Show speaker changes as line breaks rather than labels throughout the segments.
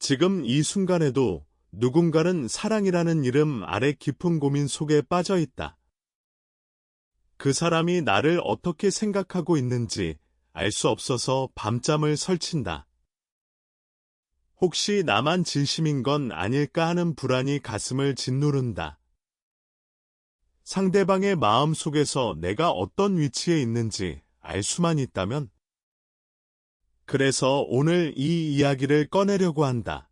지금 이 순간에도 누군가는 사랑이라는 이름 아래 깊은 고민 속에 빠져 있다. 그 사람이 나를 어떻게 생각하고 있는지 알 수 없어서 밤잠을 설친다. 혹시 나만 진심인 건 아닐까 하는 불안이 가슴을 짓누른다. 상대방의 마음 속에서 내가 어떤 위치에 있는지 알 수만 있다면? 그래서 오늘 이 이야기를 꺼내려고 한다.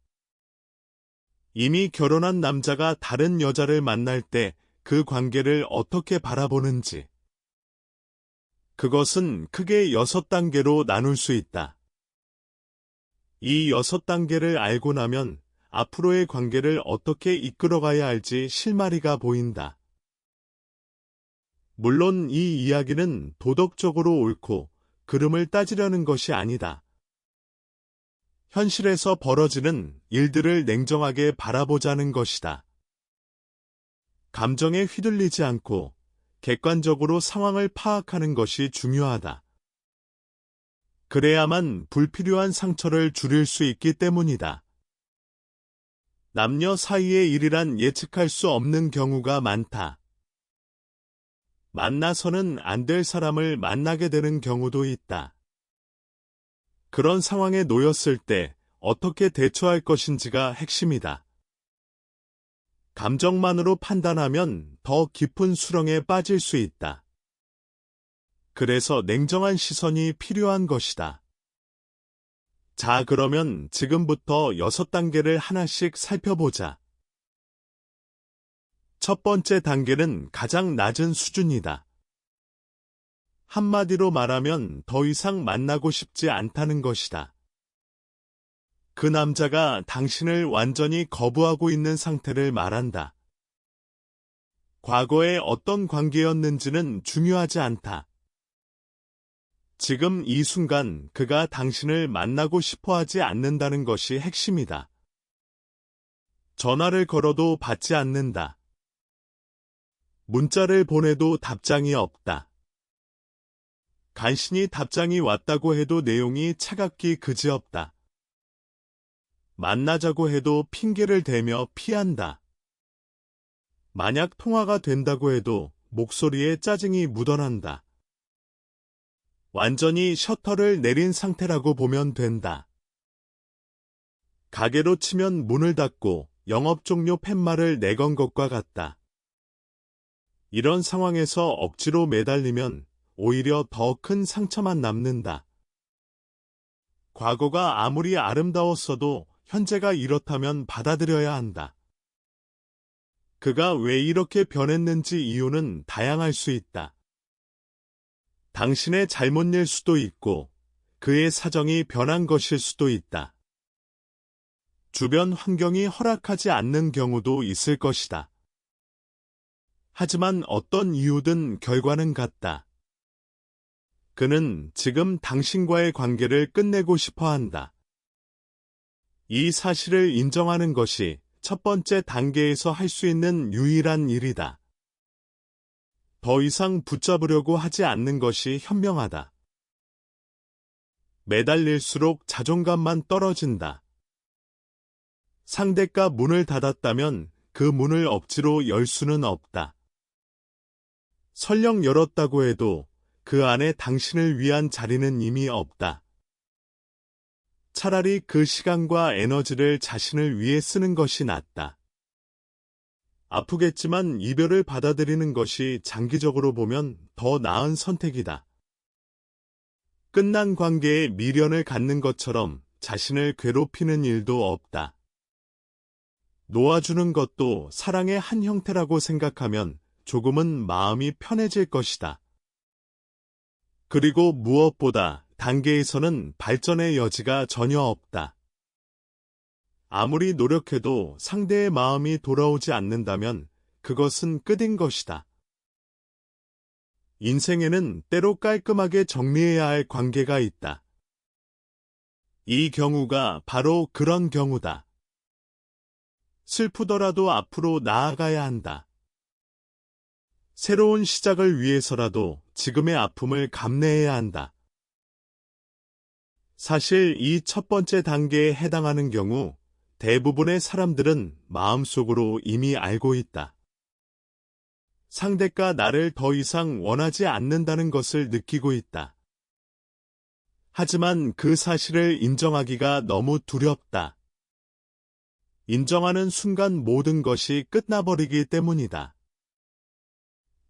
이미 결혼한 남자가 다른 여자를 만날 때 그 관계를 어떻게 바라보는지. 그것은 크게 6단계로 나눌 수 있다. 이 6단계를 알고 나면 앞으로의 관계를 어떻게 이끌어가야 할지 실마리가 보인다. 물론 이 이야기는 도덕적으로 옳고 그름을 따지려는 것이 아니다. 현실에서 벌어지는 일들을 냉정하게 바라보자는 것이다. 감정에 휘둘리지 않고 객관적으로 상황을 파악하는 것이 중요하다. 그래야만 불필요한 상처를 줄일 수 있기 때문이다. 남녀 사이의 일이란 예측할 수 없는 경우가 많다. 만나서는 안 될 사람을 만나게 되는 경우도 있다. 그런 상황에 놓였을 때 어떻게 대처할 것인지가 핵심이다. 감정만으로 판단하면 더 깊은 수렁에 빠질 수 있다. 그래서 냉정한 시선이 필요한 것이다. 자, 그러면 지금부터 6단계를 하나씩 살펴보자. 첫 번째 단계는 가장 낮은 수준이다. 한마디로 말하면 더 이상 만나고 싶지 않다는 것이다. 그 남자가 당신을 완전히 거부하고 있는 상태를 말한다. 과거에 어떤 관계였는지는 중요하지 않다. 지금 이 순간 그가 당신을 만나고 싶어 하지 않는다는 것이 핵심이다. 전화를 걸어도 받지 않는다. 문자를 보내도 답장이 없다. 간신히 답장이 왔다고 해도 내용이 차갑기 그지없다. 만나자고 해도 핑계를 대며 피한다. 만약 통화가 된다고 해도 목소리에 짜증이 묻어난다. 완전히 셔터를 내린 상태라고 보면 된다. 가게로 치면 문을 닫고 영업 종료 팻말을 내건 것과 같다. 이런 상황에서 억지로 매달리면 오히려 더 큰 상처만 남는다. 과거가 아무리 아름다웠어도 현재가 이렇다면 받아들여야 한다. 그가 왜 이렇게 변했는지 이유는 다양할 수 있다. 당신의 잘못일 수도 있고 그의 사정이 변한 것일 수도 있다. 주변 환경이 허락하지 않는 경우도 있을 것이다. 하지만 어떤 이유든 결과는 같다. 그는 지금 당신과의 관계를 끝내고 싶어 한다. 이 사실을 인정하는 것이 첫 번째 단계에서 할 수 있는 유일한 일이다. 더 이상 붙잡으려고 하지 않는 것이 현명하다. 매달릴수록 자존감만 떨어진다. 상대가 문을 닫았다면 그 문을 억지로 열 수는 없다. 설령 열었다고 해도 그 안에 당신을 위한 자리는 이미 없다. 차라리 그 시간과 에너지를 자신을 위해 쓰는 것이 낫다. 아프겠지만 이별을 받아들이는 것이 장기적으로 보면 더 나은 선택이다. 끝난 관계에 미련을 갖는 것처럼 자신을 괴롭히는 일도 없다. 놓아주는 것도 사랑의 한 형태라고 생각하면 조금은 마음이 편해질 것이다. 그리고 무엇보다 단계에서는 발전의 여지가 전혀 없다. 아무리 노력해도 상대의 마음이 돌아오지 않는다면 그것은 끝인 것이다. 인생에는 때로 깔끔하게 정리해야 할 관계가 있다. 이 경우가 바로 그런 경우다. 슬프더라도 앞으로 나아가야 한다. 새로운 시작을 위해서라도 지금의 아픔을 감내해야 한다. 사실 이 첫 번째 단계에 해당하는 경우 대부분의 사람들은 마음속으로 이미 알고 있다. 상대가 나를 더 이상 원하지 않는다는 것을 느끼고 있다. 하지만 그 사실을 인정하기가 너무 두렵다. 인정하는 순간 모든 것이 끝나버리기 때문이다.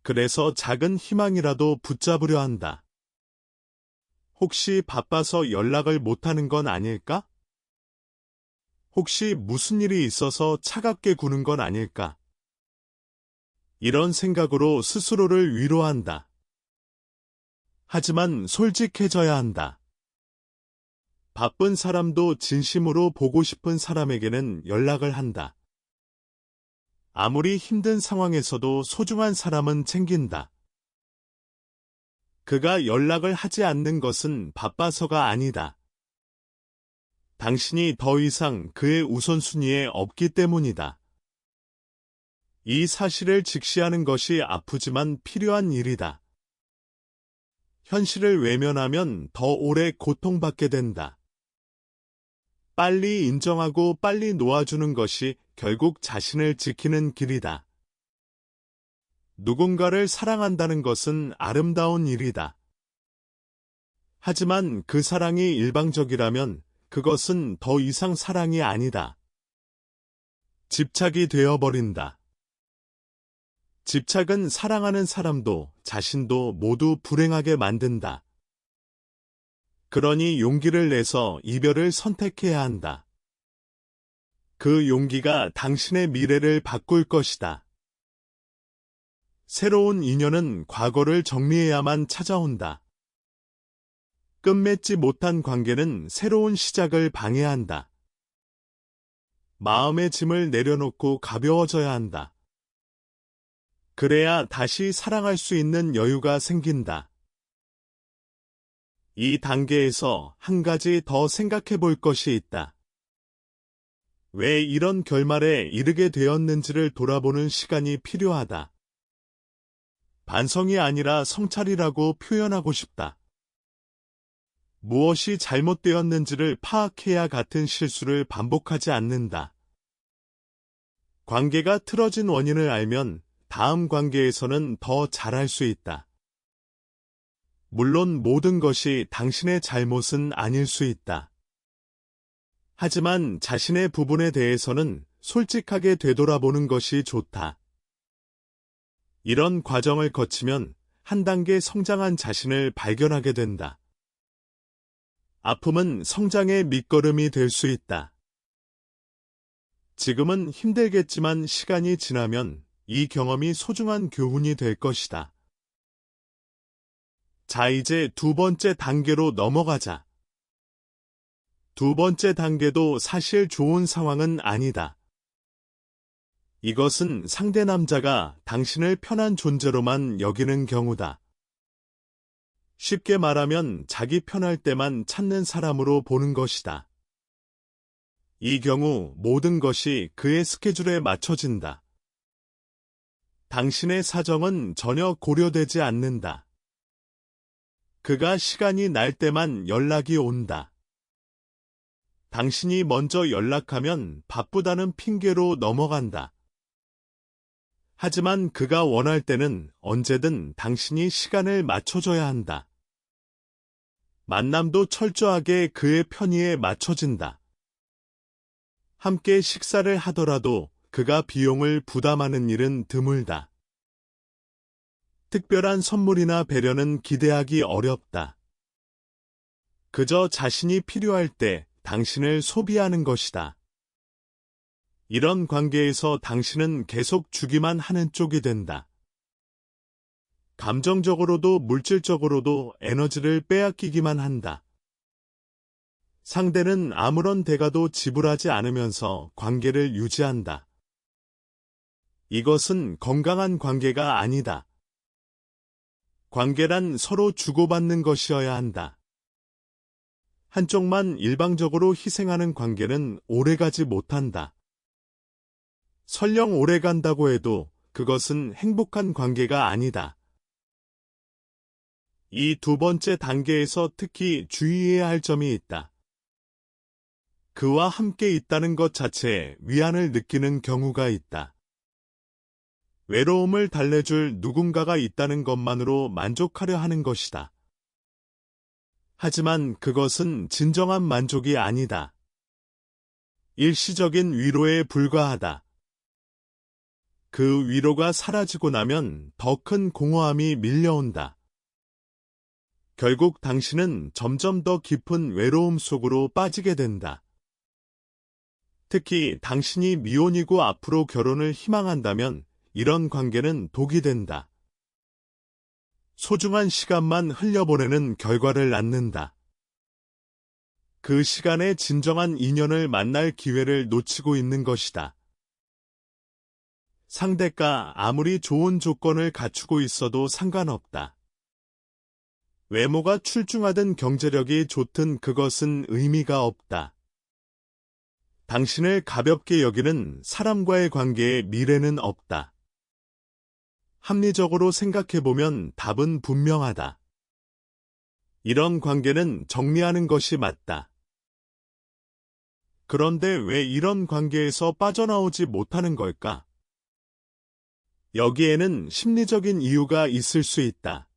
그래서 작은 희망이라도 붙잡으려 한다. 혹시 바빠서 연락을 못하는 건 아닐까? 혹시 무슨 일이 있어서 차갑게 구는 건 아닐까? 이런 생각으로 스스로를 위로한다. 하지만 솔직해져야 한다. 바쁜 사람도 진심으로 보고 싶은 사람에게는 연락을 한다. 아무리 힘든 상황에서도 소중한 사람은 챙긴다. 그가 연락을 하지 않는 것은 바빠서가 아니다. 당신이 더 이상 그의 우선순위에 없기 때문이다. 이 사실을 직시하는 것이 아프지만 필요한 일이다. 현실을 외면하면 더 오래 고통받게 된다. 빨리 인정하고 빨리 놓아주는 것이 결국 자신을 지키는 길이다. 누군가를 사랑한다는 것은 아름다운 일이다. 하지만 그 사랑이 일방적이라면 그것은 더 이상 사랑이 아니다. 집착이 되어버린다. 집착은 사랑하는 사람도 자신도 모두 불행하게 만든다. 그러니 용기를 내서 이별을 선택해야 한다. 그 용기가 당신의 미래를 바꿀 것이다. 새로운 인연은 과거를 정리해야만 찾아온다. 끝맺지 못한 관계는 새로운 시작을 방해한다. 마음의 짐을 내려놓고 가벼워져야 한다. 그래야 다시 사랑할 수 있는 여유가 생긴다. 이 단계에서 한 가지 더 생각해 볼 것이 있다. 왜 이런 결말에 이르게 되었는지를 돌아보는 시간이 필요하다. 반성이 아니라 성찰이라고 표현하고 싶다. 무엇이 잘못되었는지를 파악해야 같은 실수를 반복하지 않는다. 관계가 틀어진 원인을 알면 다음 관계에서는 더 잘할 수 있다. 물론 모든 것이 당신의 잘못은 아닐 수 있다. 하지만 자신의 부분에 대해서는 솔직하게 되돌아보는 것이 좋다. 이런 과정을 거치면 한 단계 성장한 자신을 발견하게 된다. 아픔은 성장의 밑거름이 될 수 있다. 지금은 힘들겠지만 시간이 지나면 이 경험이 소중한 교훈이 될 것이다. 자, 이제 두 번째 단계로 넘어가자. 두 번째 단계도 사실 좋은 상황은 아니다. 이것은 상대 남자가 당신을 편한 존재로만 여기는 경우다. 쉽게 말하면 자기 편할 때만 찾는 사람으로 보는 것이다. 이 경우 모든 것이 그의 스케줄에 맞춰진다. 당신의 사정은 전혀 고려되지 않는다. 그가 시간이 날 때만 연락이 온다. 당신이 먼저 연락하면 바쁘다는 핑계로 넘어간다. 하지만 그가 원할 때는 언제든 당신이 시간을 맞춰줘야 한다. 만남도 철저하게 그의 편의에 맞춰진다. 함께 식사를 하더라도 그가 비용을 부담하는 일은 드물다. 특별한 선물이나 배려는 기대하기 어렵다. 그저 자신이 필요할 때 당신을 소비하는 것이다. 이런 관계에서 당신은 계속 주기만 하는 쪽이 된다. 감정적으로도 물질적으로도 에너지를 빼앗기기만 한다. 상대는 아무런 대가도 지불하지 않으면서 관계를 유지한다. 이것은 건강한 관계가 아니다. 관계란 서로 주고받는 것이어야 한다. 한쪽만 일방적으로 희생하는 관계는 오래가지 못한다. 설령 오래간다고 해도 그것은 행복한 관계가 아니다. 이 두 번째 단계에서 특히 주의해야 할 점이 있다. 그와 함께 있다는 것 자체에 위안을 느끼는 경우가 있다. 외로움을 달래줄 누군가가 있다는 것만으로 만족하려 하는 것이다. 하지만 그것은 진정한 만족이 아니다. 일시적인 위로에 불과하다. 그 위로가 사라지고 나면 더 큰 공허함이 밀려온다. 결국 당신은 점점 더 깊은 외로움 속으로 빠지게 된다. 특히 당신이 미혼이고 앞으로 결혼을 희망한다면 이런 관계는 독이 된다. 소중한 시간만 흘려보내는 결과를 낳는다. 그 시간에 진정한 인연을 만날 기회를 놓치고 있는 것이다. 상대가 아무리 좋은 조건을 갖추고 있어도 상관없다. 외모가 출중하든 경제력이 좋든 그것은 의미가 없다. 당신을 가볍게 여기는 사람과의 관계에 미래는 없다. 합리적으로 생각해보면 답은 분명하다. 이런 관계는 정리하는 것이 맞다. 그런데 왜 이런 관계에서 빠져나오지 못하는 걸까? 여기에는 심리적인 이유가 있을 수 있다.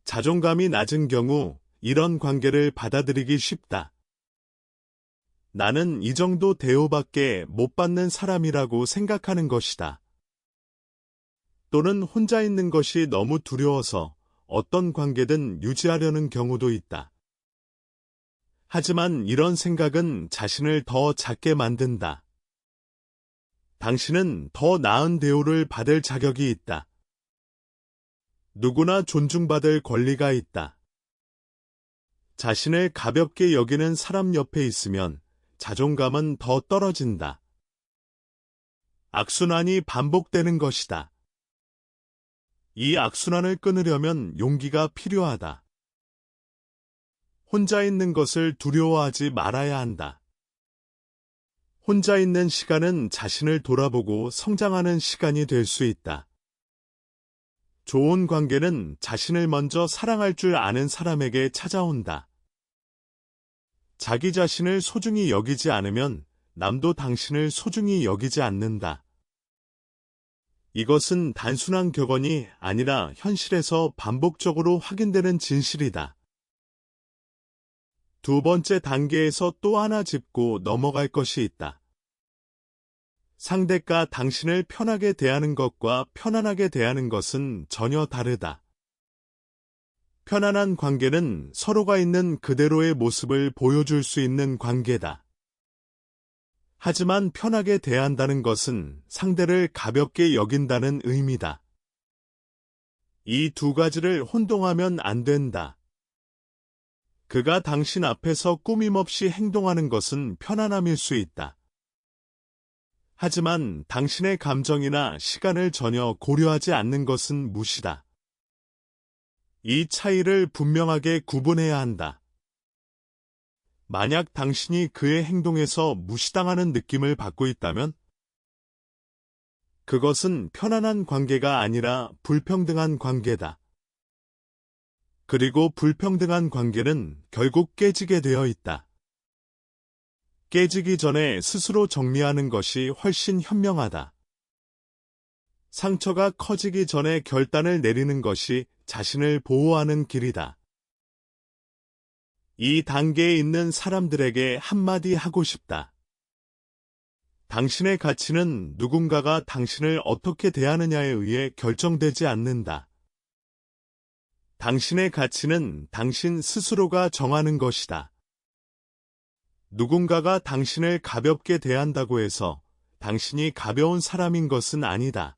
자존감이 낮은 경우 이런 관계를 받아들이기 쉽다. 나는 이 정도 대우밖에 못 받는 사람이라고 생각하는 것이다. 또는 혼자 있는 것이 너무 두려워서 어떤 관계든 유지하려는 경우도 있다. 하지만 이런 생각은 자신을 더 작게 만든다. 당신은 더 나은 대우를 받을 자격이 있다. 누구나 존중받을 권리가 있다. 자신을 가볍게 여기는 사람 옆에 있으면 자존감은 더 떨어진다. 악순환이 반복되는 것이다. 이 악순환을 끊으려면 용기가 필요하다. 혼자 있는 것을 두려워하지 말아야 한다. 혼자 있는 시간은 자신을 돌아보고 성장하는 시간이 될 수 있다. 좋은 관계는 자신을 먼저 사랑할 줄 아는 사람에게 찾아온다. 자기 자신을 소중히 여기지 않으면 남도 당신을 소중히 여기지 않는다. 이것은 단순한 격언이 아니라 현실에서 반복적으로 확인되는 진실이다. 두 번째 단계에서 또 하나 짚고 넘어갈 것이 있다. 상대가 당신을 편하게 대하는 것과 편안하게 대하는 것은 전혀 다르다. 편안한 관계는 서로가 있는 그대로의 모습을 보여줄 수 있는 관계다. 하지만 편하게 대한다는 것은 상대를 가볍게 여긴다는 의미다. 이 두 가지를 혼동하면 안 된다. 그가 당신 앞에서 꾸밈없이 행동하는 것은 편안함일 수 있다. 하지만 당신의 감정이나 시간을 전혀 고려하지 않는 것은 무시다. 이 차이를 분명하게 구분해야 한다. 만약 당신이 그의 행동에서 무시당하는 느낌을 받고 있다면 그것은 편안한 관계가 아니라 불평등한 관계다. 그리고 불평등한 관계는 결국 깨지게 되어 있다. 깨지기 전에 스스로 정리하는 것이 훨씬 현명하다. 상처가 커지기 전에 결단을 내리는 것이 자신을 보호하는 길이다. 이 단계에 있는 사람들에게 한마디 하고 싶다. 당신의 가치는 누군가가 당신을 어떻게 대하느냐에 의해 결정되지 않는다. 당신의 가치는 당신 스스로가 정하는 것이다. 누군가가 당신을 가볍게 대한다고 해서 당신이 가벼운 사람인 것은 아니다.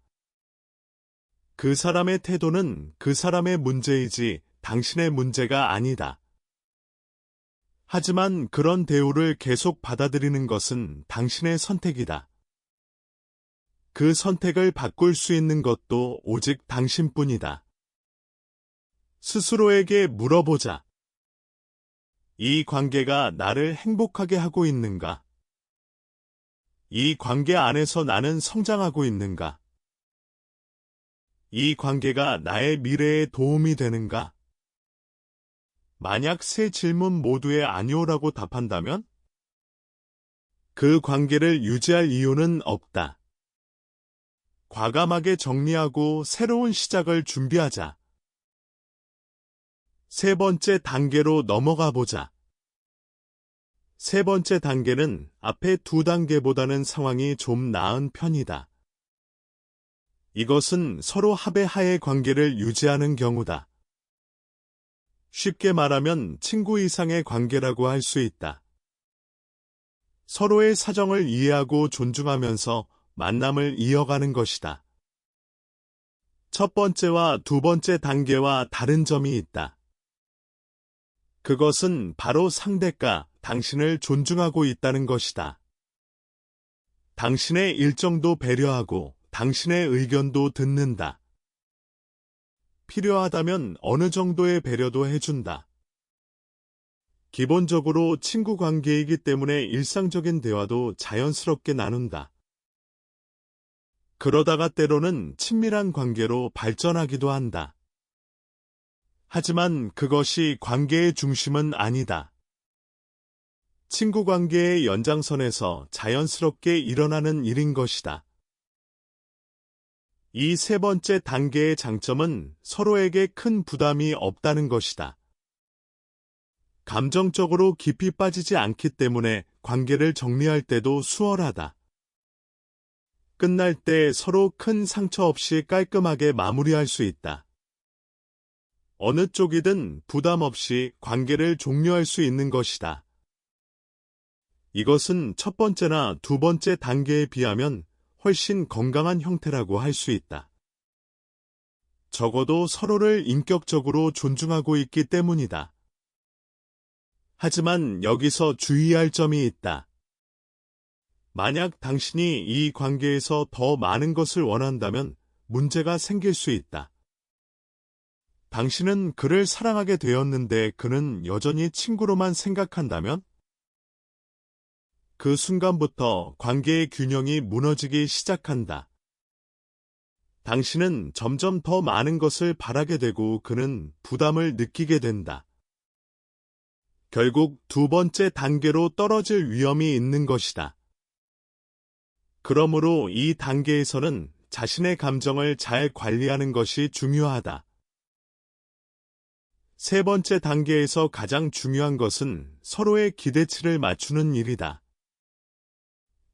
그 사람의 태도는 그 사람의 문제이지 당신의 문제가 아니다. 하지만 그런 대우를 계속 받아들이는 것은 당신의 선택이다. 그 선택을 바꿀 수 있는 것도 오직 당신뿐이다. 스스로에게 물어보자. 이 관계가 나를 행복하게 하고 있는가? 이 관계 안에서 나는 성장하고 있는가? 이 관계가 나의 미래에 도움이 되는가? 만약 세 질문 모두에 아니오라고 답한다면 그 관계를 유지할 이유는 없다. 과감하게 정리하고 새로운 시작을 준비하자. 세 번째 단계로 넘어가 보자. 세 번째 단계는 앞에 두 단계보다는 상황이 좀 나은 편이다. 이것은 서로 합의하에 관계를 유지하는 경우다. 쉽게 말하면 친구 이상의 관계라고 할 수 있다. 서로의 사정을 이해하고 존중하면서 만남을 이어가는 것이다. 첫 번째와 두 번째 단계와 다른 점이 있다. 그것은 바로 상대가 당신을 존중하고 있다는 것이다. 당신의 일정도 배려하고 당신의 의견도 듣는다. 필요하다면 어느 정도의 배려도 해준다. 기본적으로 친구 관계이기 때문에 일상적인 대화도 자연스럽게 나눈다. 그러다가 때로는 친밀한 관계로 발전하기도 한다. 하지만 그것이 관계의 중심은 아니다. 친구 관계의 연장선에서 자연스럽게 일어나는 일인 것이다. 이 세 번째 단계의 장점은 서로에게 큰 부담이 없다는 것이다. 감정적으로 깊이 빠지지 않기 때문에 관계를 정리할 때도 수월하다. 끝날 때 서로 큰 상처 없이 깔끔하게 마무리할 수 있다. 어느 쪽이든 부담 없이 관계를 종료할 수 있는 것이다. 이것은 첫 번째나 두 번째 단계에 비하면 훨씬 건강한 형태라고 할 수 있다. 적어도 서로를 인격적으로 존중하고 있기 때문이다. 하지만 여기서 주의할 점이 있다. 만약 당신이 이 관계에서 더 많은 것을 원한다면 문제가 생길 수 있다. 당신은 그를 사랑하게 되었는데 그는 여전히 친구로만 생각한다면? 그 순간부터 관계의 균형이 무너지기 시작한다. 당신은 점점 더 많은 것을 바라게 되고 그는 부담을 느끼게 된다. 결국 두 번째 단계로 떨어질 위험이 있는 것이다. 그러므로 이 단계에서는 자신의 감정을 잘 관리하는 것이 중요하다. 세 번째 단계에서 가장 중요한 것은 서로의 기대치를 맞추는 일이다.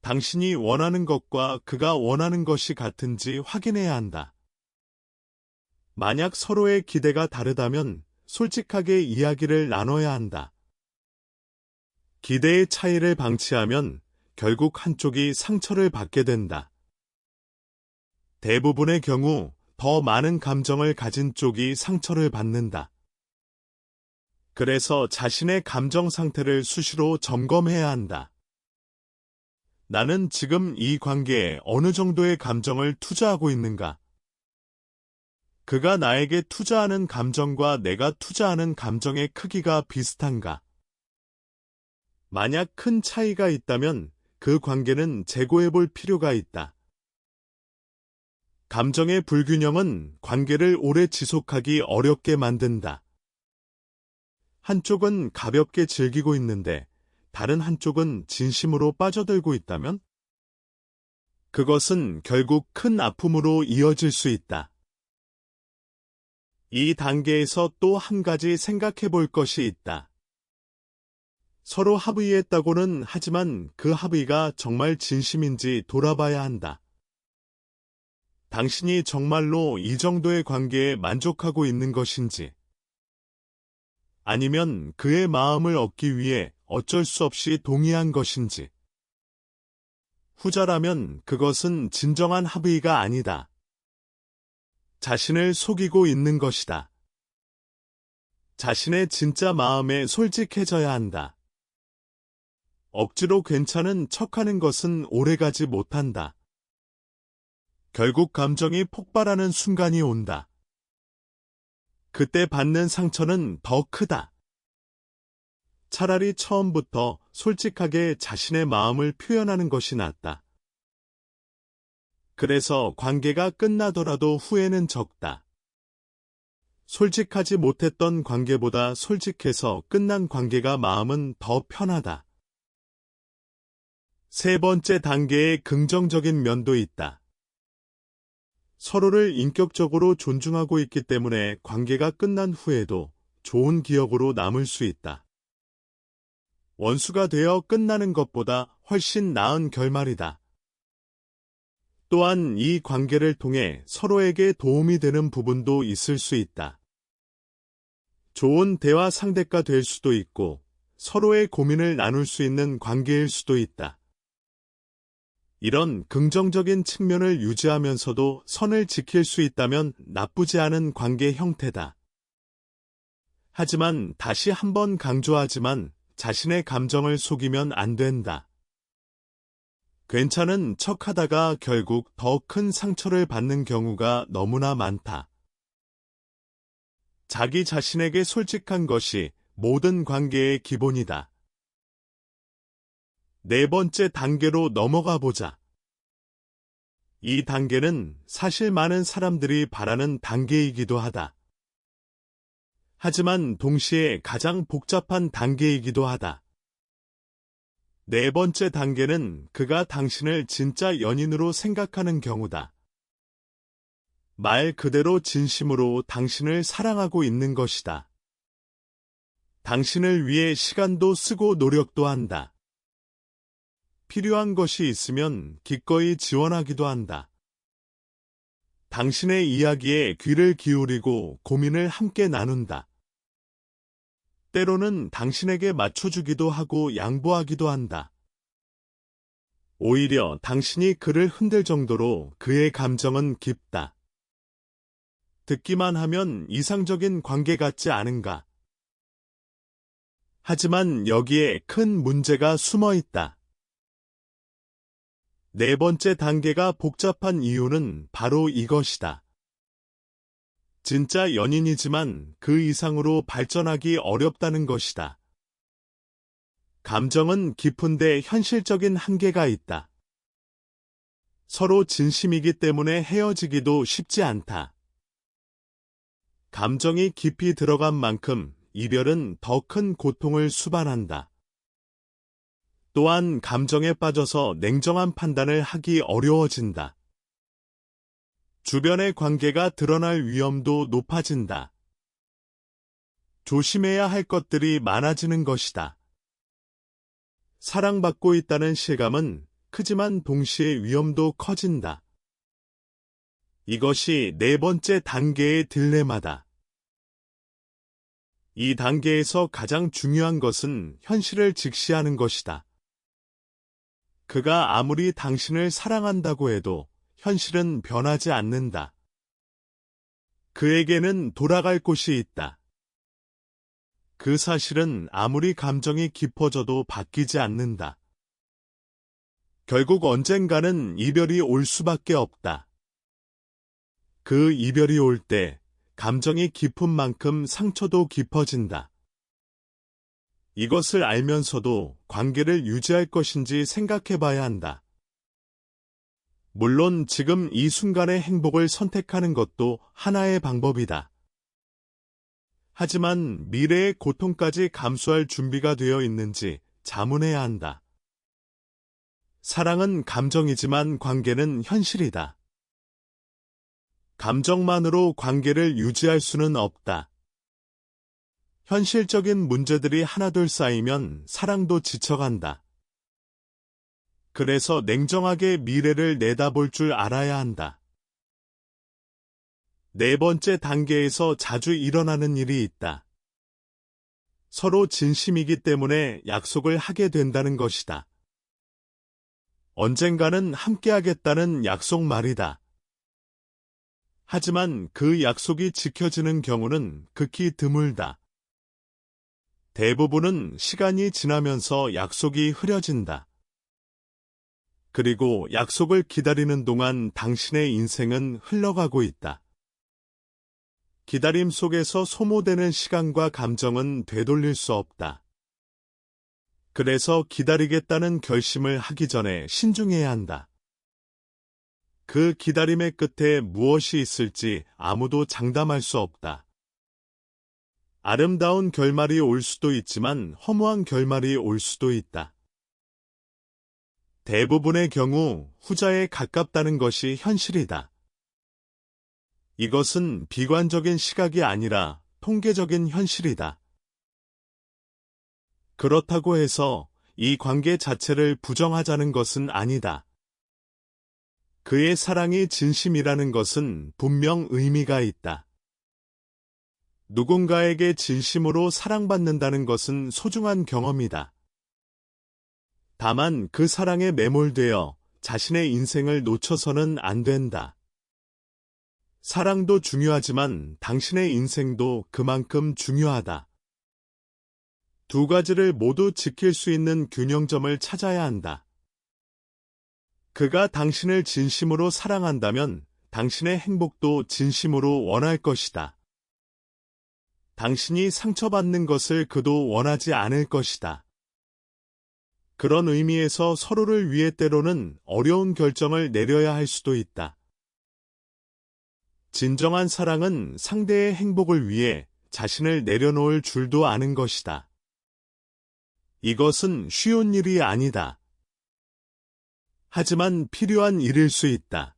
당신이 원하는 것과 그가 원하는 것이 같은지 확인해야 한다. 만약 서로의 기대가 다르다면 솔직하게 이야기를 나눠야 한다. 기대의 차이를 방치하면 결국 한쪽이 상처를 받게 된다. 대부분의 경우 더 많은 감정을 가진 쪽이 상처를 받는다. 그래서 자신의 감정 상태를 수시로 점검해야 한다. 나는 지금 이 관계에 어느 정도의 감정을 투자하고 있는가? 그가 나에게 투자하는 감정과 내가 투자하는 감정의 크기가 비슷한가? 만약 큰 차이가 있다면 그 관계는 재고해 볼 필요가 있다. 감정의 불균형은 관계를 오래 지속하기 어렵게 만든다. 한쪽은 가볍게 즐기고 있는데 다른 한쪽은 진심으로 빠져들고 있다면? 그것은 결국 큰 아픔으로 이어질 수 있다. 이 단계에서 또 한 가지 생각해 볼 것이 있다. 서로 합의했다고는 하지만 그 합의가 정말 진심인지 돌아봐야 한다. 당신이 정말로 이 정도의 관계에 만족하고 있는 것인지, 아니면 그의 마음을 얻기 위해 어쩔 수 없이 동의한 것인지. 후자라면 그것은 진정한 합의가 아니다. 자신을 속이고 있는 것이다. 자신의 진짜 마음에 솔직해져야 한다. 억지로 괜찮은 척하는 것은 오래가지 못한다. 결국 감정이 폭발하는 순간이 온다. 그때 받는 상처는 더 크다. 차라리 처음부터 솔직하게 자신의 마음을 표현하는 것이 낫다. 그래서 관계가 끝나더라도 후회는 적다. 솔직하지 못했던 관계보다 솔직해서 끝난 관계가 마음은 더 편하다. 세 번째 단계의 긍정적인 면도 있다. 서로를 인격적으로 존중하고 있기 때문에 관계가 끝난 후에도 좋은 기억으로 남을 수 있다. 원수가 되어 끝나는 것보다 훨씬 나은 결말이다. 또한 이 관계를 통해 서로에게 도움이 되는 부분도 있을 수 있다. 좋은 대화 상대가 될 수도 있고 서로의 고민을 나눌 수 있는 관계일 수도 있다. 이런 긍정적인 측면을 유지하면서도 선을 지킬 수 있다면 나쁘지 않은 관계 형태다. 하지만 다시 한번 강조하지만 자신의 감정을 속이면 안 된다. 괜찮은 척하다가 결국 더 큰 상처를 받는 경우가 너무나 많다. 자기 자신에게 솔직한 것이 모든 관계의 기본이다. 네 번째 단계로 넘어가 보자. 이 단계는 사실 많은 사람들이 바라는 단계이기도 하다. 하지만 동시에 가장 복잡한 단계이기도 하다. 네 번째 단계는 그가 당신을 진짜 연인으로 생각하는 경우다. 말 그대로 진심으로 당신을 사랑하고 있는 것이다. 당신을 위해 시간도 쓰고 노력도 한다. 필요한 것이 있으면 기꺼이 지원하기도 한다. 당신의 이야기에 귀를 기울이고 고민을 함께 나눈다. 때로는 당신에게 맞춰주기도 하고 양보하기도 한다. 오히려 당신이 그를 흔들 정도로 그의 감정은 깊다. 듣기만 하면 이상적인 관계 같지 않은가? 하지만 여기에 큰 문제가 숨어 있다. 네 번째 단계가 복잡한 이유는 바로 이것이다. 진짜 연인이지만 그 이상으로 발전하기 어렵다는 것이다. 감정은 깊은데 현실적인 한계가 있다. 서로 진심이기 때문에 헤어지기도 쉽지 않다. 감정이 깊이 들어간 만큼 이별은 더 큰 고통을 수반한다. 또한 감정에 빠져서 냉정한 판단을 하기 어려워진다. 주변의 관계가 드러날 위험도 높아진다. 조심해야 할 것들이 많아지는 것이다. 사랑받고 있다는 실감은 크지만 동시에 위험도 커진다. 이것이 네 번째 단계의 딜레마다. 이 단계에서 가장 중요한 것은 현실을 직시하는 것이다. 그가 아무리 당신을 사랑한다고 해도 현실은 변하지 않는다. 그에게는 돌아갈 곳이 있다. 그 사실은 아무리 감정이 깊어져도 바뀌지 않는다. 결국 언젠가는 이별이 올 수밖에 없다. 그 이별이 올 때 감정이 깊은 만큼 상처도 깊어진다. 이것을 알면서도 관계를 유지할 것인지 생각해 봐야 한다. 물론 지금 이 순간의 행복을 선택하는 것도 하나의 방법이다. 하지만 미래의 고통까지 감수할 준비가 되어 있는지 자문해야 한다. 사랑은 감정이지만 관계는 현실이다. 감정만으로 관계를 유지할 수는 없다. 현실적인 문제들이 하나둘 쌓이면 사랑도 지쳐간다. 그래서 냉정하게 미래를 내다볼 줄 알아야 한다. 네 번째 단계에서 자주 일어나는 일이 있다. 서로 진심이기 때문에 약속을 하게 된다는 것이다. 언젠가는 함께하겠다는 약속 말이다. 하지만 그 약속이 지켜지는 경우는 극히 드물다. 대부분은 시간이 지나면서 약속이 흐려진다. 그리고 약속을 기다리는 동안 당신의 인생은 흘러가고 있다. 기다림 속에서 소모되는 시간과 감정은 되돌릴 수 없다. 그래서 기다리겠다는 결심을 하기 전에 신중해야 한다. 그 기다림의 끝에 무엇이 있을지 아무도 장담할 수 없다. 아름다운 결말이 올 수도 있지만 허무한 결말이 올 수도 있다. 대부분의 경우 후자에 가깝다는 것이 현실이다. 이것은 비관적인 시각이 아니라 통계적인 현실이다. 그렇다고 해서 이 관계 자체를 부정하자는 것은 아니다. 그의 사랑이 진심이라는 것은 분명 의미가 있다. 누군가에게 진심으로 사랑받는다는 것은 소중한 경험이다. 다만 그 사랑에 매몰되어 자신의 인생을 놓쳐서는 안 된다. 사랑도 중요하지만 당신의 인생도 그만큼 중요하다. 두 가지를 모두 지킬 수 있는 균형점을 찾아야 한다. 그가 당신을 진심으로 사랑한다면 당신의 행복도 진심으로 원할 것이다. 당신이 상처받는 것을 그도 원하지 않을 것이다. 그런 의미에서 서로를 위해 때로는 어려운 결정을 내려야 할 수도 있다. 진정한 사랑은 상대의 행복을 위해 자신을 내려놓을 줄도 아는 것이다. 이것은 쉬운 일이 아니다. 하지만 필요한 일일 수 있다.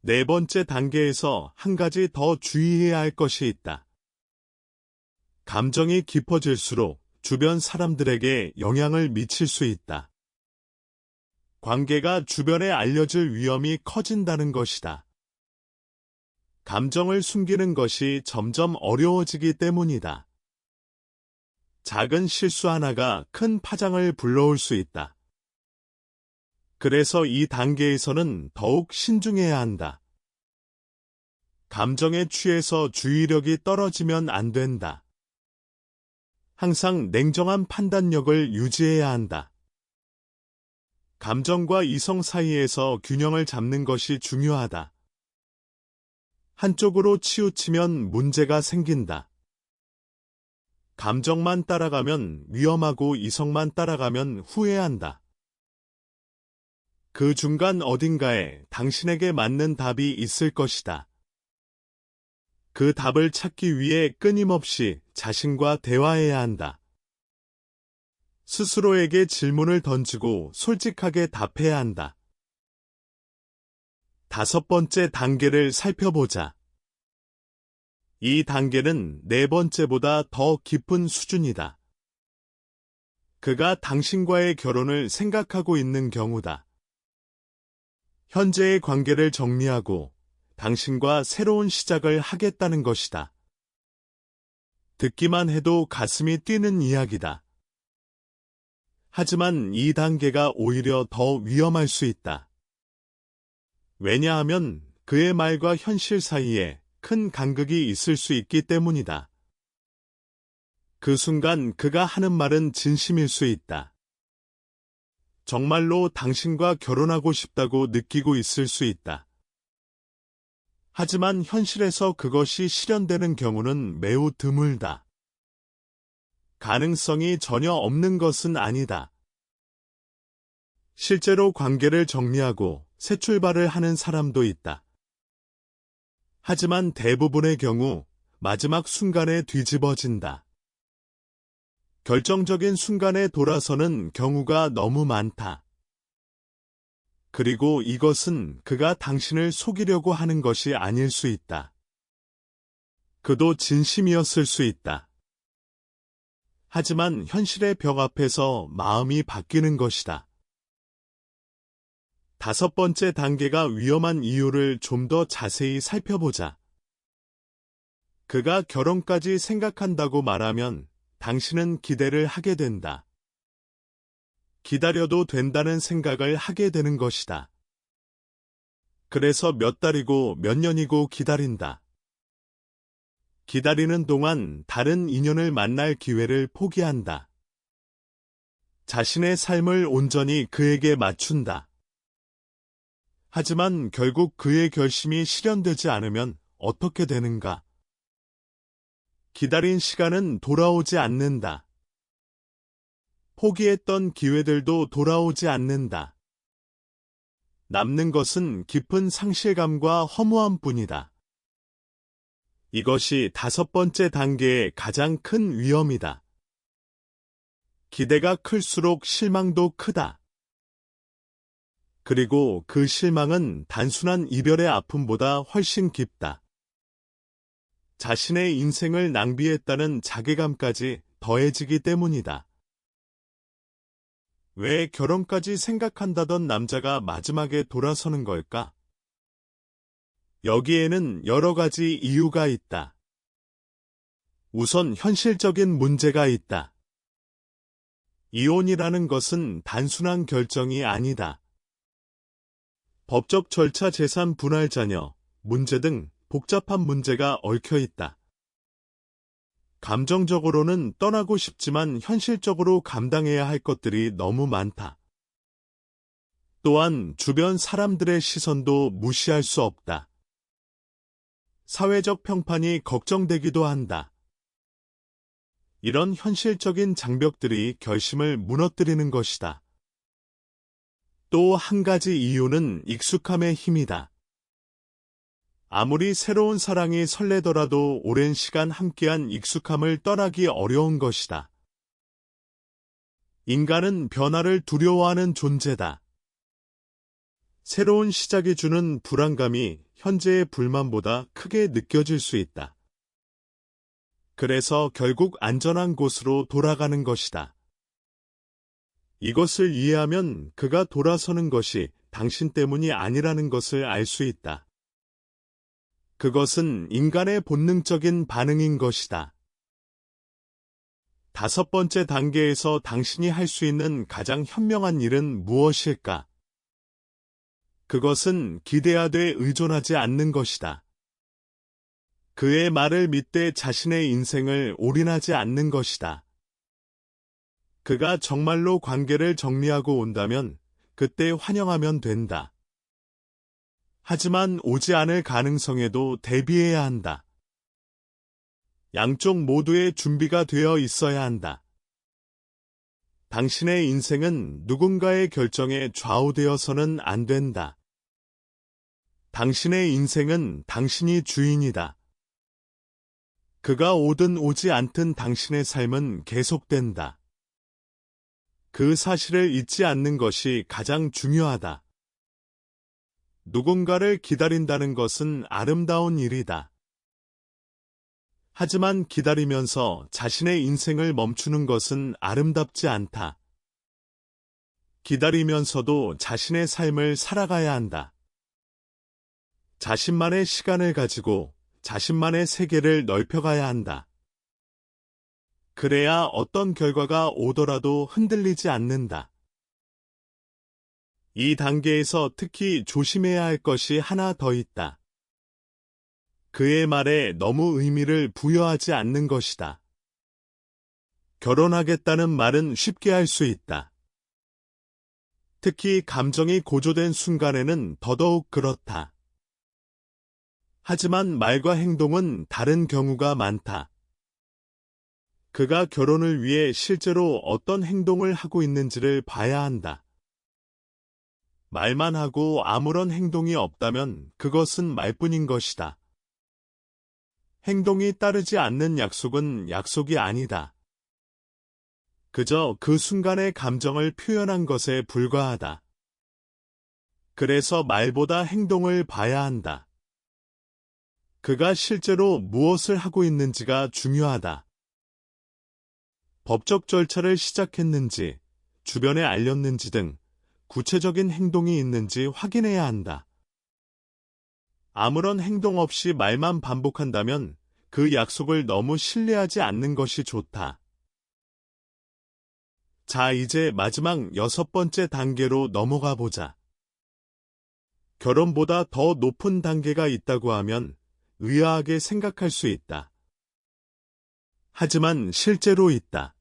네 번째 단계에서 한 가지 더 주의해야 할 것이 있다. 감정이 깊어질수록 주변 사람들에게 영향을 미칠 수 있다. 관계가 주변에 알려질 위험이 커진다는 것이다. 감정을 숨기는 것이 점점 어려워지기 때문이다. 작은 실수 하나가 큰 파장을 불러올 수 있다. 그래서 이 단계에서는 더욱 신중해야 한다. 감정에 취해서 주의력이 떨어지면 안 된다. 항상 냉정한 판단력을 유지해야 한다. 감정과 이성 사이에서 균형을 잡는 것이 중요하다. 한쪽으로 치우치면 문제가 생긴다. 감정만 따라가면 위험하고 이성만 따라가면 후회한다. 그 중간 어딘가에 당신에게 맞는 답이 있을 것이다. 그 답을 찾기 위해 끊임없이 자신과 대화해야 한다. 스스로에게 질문을 던지고 솔직하게 답해야 한다. 다섯 번째 단계를 살펴보자. 이 단계는 네 번째보다 더 깊은 수준이다. 그가 당신과의 결혼을 생각하고 있는 경우다. 현재의 관계를 정리하고 당신과 새로운 시작을 하겠다는 것이다. 듣기만 해도 가슴이 뛰는 이야기다. 하지만 이 단계가 오히려 더 위험할 수 있다. 왜냐하면 그의 말과 현실 사이에 큰 간극이 있을 수 있기 때문이다. 그 순간 그가 하는 말은 진심일 수 있다. 정말로 당신과 결혼하고 싶다고 느끼고 있을 수 있다. 하지만 현실에서 그것이 실현되는 경우는 매우 드물다. 가능성이 전혀 없는 것은 아니다. 실제로 관계를 정리하고 새 출발을 하는 사람도 있다. 하지만 대부분의 경우 마지막 순간에 뒤집어진다. 결정적인 순간에 돌아서는 경우가 너무 많다. 그리고 이것은 그가 당신을 속이려고 하는 것이 아닐 수 있다. 그도 진심이었을 수 있다. 하지만 현실의 벽 앞에서 마음이 바뀌는 것이다. 다섯 번째 단계가 위험한 이유를 좀 더 자세히 살펴보자. 그가 결혼까지 생각한다고 말하면 당신은 기대를 하게 된다. 기다려도 된다는 생각을 하게 되는 것이다. 그래서 몇 달이고 몇 년이고 기다린다. 기다리는 동안 다른 인연을 만날 기회를 포기한다. 자신의 삶을 온전히 그에게 맞춘다. 하지만 결국 그의 결심이 실현되지 않으면 어떻게 되는가? 기다린 시간은 돌아오지 않는다. 포기했던 기회들도 돌아오지 않는다. 남는 것은 깊은 상실감과 허무함뿐이다. 이것이 다섯 번째 단계의 가장 큰 위험이다. 기대가 클수록 실망도 크다. 그리고 그 실망은 단순한 이별의 아픔보다 훨씬 깊다. 자신의 인생을 낭비했다는 자괴감까지 더해지기 때문이다. 왜 결혼까지 생각한다던 남자가 마지막에 돌아서는 걸까? 여기에는 여러 가지 이유가 있다. 우선 현실적인 문제가 있다. 이혼이라는 것은 단순한 결정이 아니다. 법적 절차, 재산 분할, 자녀 문제 등 복잡한 문제가 얽혀 있다. 감정적으로는 떠나고 싶지만 현실적으로 감당해야 할 것들이 너무 많다. 또한 주변 사람들의 시선도 무시할 수 없다. 사회적 평판이 걱정되기도 한다. 이런 현실적인 장벽들이 결심을 무너뜨리는 것이다. 또 한 가지 이유는 익숙함의 힘이다. 아무리 새로운 사랑이 설레더라도 오랜 시간 함께한 익숙함을 떠나기 어려운 것이다. 인간은 변화를 두려워하는 존재다. 새로운 시작이 주는 불안감이 현재의 불만보다 크게 느껴질 수 있다. 그래서 결국 안전한 곳으로 돌아가는 것이다. 이것을 이해하면 그가 돌아서는 것이 당신 때문이 아니라는 것을 알 수 있다. 그것은 인간의 본능적인 반응인 것이다. 5번째 단계에서 당신이 할 수 있는 가장 현명한 일은 무엇일까? 그것은 기대하되 의존하지 않는 것이다. 그의 말을 믿되 자신의 인생을 올인하지 않는 것이다. 그가 정말로 관계를 정리하고 온다면 그때 환영하면 된다. 하지만 오지 않을 가능성에도 대비해야 한다. 양쪽 모두의 준비가 되어 있어야 한다. 당신의 인생은 누군가의 결정에 좌우되어서는 안 된다. 당신의 인생은 당신이 주인이다. 그가 오든 오지 않든 당신의 삶은 계속된다. 그 사실을 잊지 않는 것이 가장 중요하다. 누군가를 기다린다는 것은 아름다운 일이다. 하지만 기다리면서 자신의 인생을 멈추는 것은 아름답지 않다. 기다리면서도 자신의 삶을 살아가야 한다. 자신만의 시간을 가지고 자신만의 세계를 넓혀가야 한다. 그래야 어떤 결과가 오더라도 흔들리지 않는다. 이 단계에서 특히 조심해야 할 것이 하나 더 있다. 그의 말에 너무 의미를 부여하지 않는 것이다. 결혼하겠다는 말은 쉽게 할 수 있다. 특히 감정이 고조된 순간에는 더더욱 그렇다. 하지만 말과 행동은 다른 경우가 많다. 그가 결혼을 위해 실제로 어떤 행동을 하고 있는지를 봐야 한다. 말만 하고 아무런 행동이 없다면 그것은 말뿐인 것이다. 행동이 따르지 않는 약속은 약속이 아니다. 그저 그 순간의 감정을 표현한 것에 불과하다. 그래서 말보다 행동을 봐야 한다. 그가 실제로 무엇을 하고 있는지가 중요하다. 법적 절차를 시작했는지, 주변에 알렸는지 등 구체적인 행동이 있는지 확인해야 한다. 아무런 행동 없이 말만 반복한다면 그 약속을 너무 신뢰하지 않는 것이 좋다. 자, 이제 마지막 6번째 단계로 넘어가 보자. 결혼보다 더 높은 단계가 있다고 하면 의아하게 생각할 수 있다. 하지만 실제로 있다.